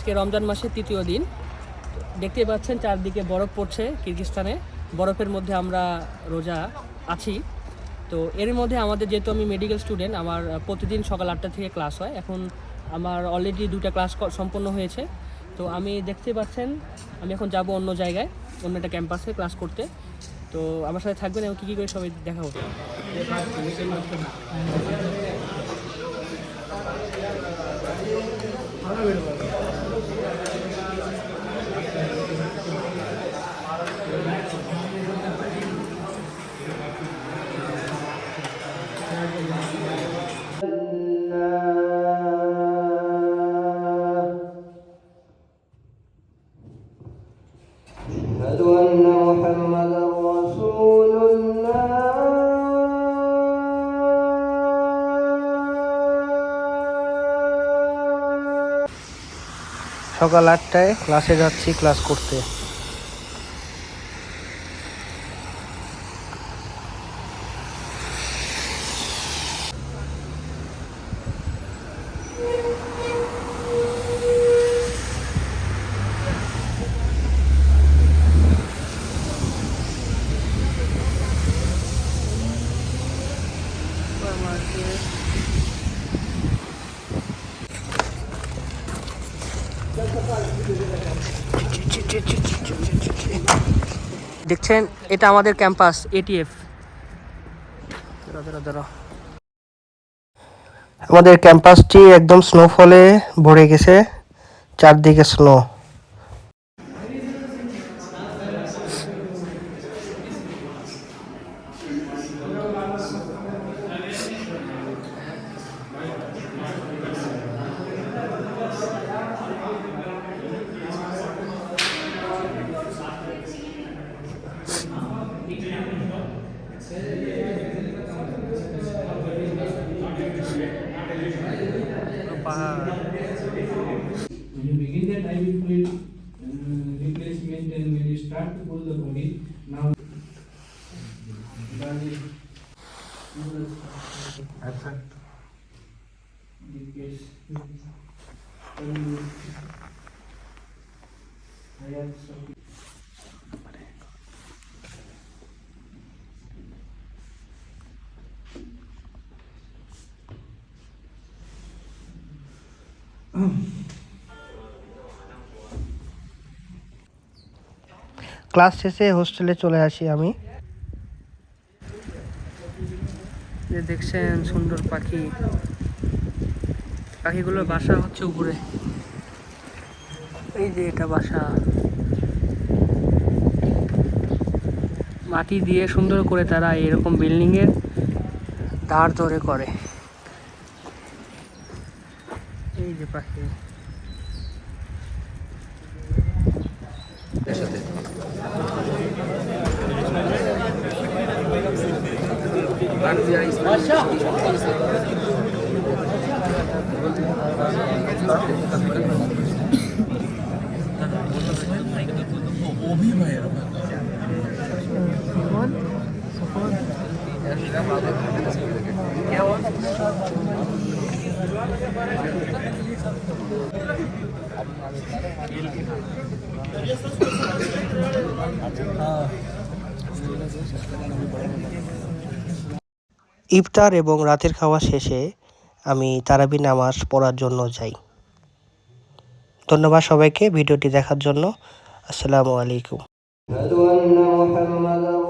আজকে রমজান মাসের তৃতীয় দিন। দেখতে পাচ্ছেন চারদিকে বরফ পড়ছে কিরগিজস্তানে। বরফের মধ্যে আমরা রোজা আছি। তো এর মধ্যে আমাদের যেহেতু আমি মেডিকেল স্টুডেন্ট, আমার প্রতিদিন সকাল 8টা থেকে ক্লাস হয়। এখন আমার অলরেডি 2টা ক্লাস সম্পন্ন হয়েছে। তো আমি দেখতে পাচ্ছেন আমি এখন যাব অন্য জায়গায়, অন্য একটা ক্যাম্পাসে ক্লাস করতে। তো আমার সাথে থাকবেন এবং কী কী করে সবাই দেখা হতো। أشهد أن محمدا رسول الله সকাল 8টায় ক্লাসে যাচ্ছি ক্লাস করতে। দেখছেন এটা আমাদের ক্যাম্পাস এটিএফ। আমাদের ক্যাম্পাসটি একদম স্নোফলে ভরে গেছে, চারদিকে snow. When you begin that IV fluid replacement and when you start to pull the body, now class শেষে হোস্টেলে চলে আসি আমি। যে দেখছেন সুন্দর পাখি, পাখিগুলোর বাসা হচ্ছে উপরে। এই যে এটা বাসা, মাটি দিয়ে সুন্দর করে তারা এরকম বিল্ডিংয়ের ধার ধরে করে। এই যে পাখি ইফতার এবং রাতের খাওয়া শেষে আমি তারাবি নামাজ পড়ার জন্য যাই। ধন্যবাদ সবাইকে ভিডিওটি দেখার জন্য। আসসালামু আলাইকুম। أشهد أن محمدا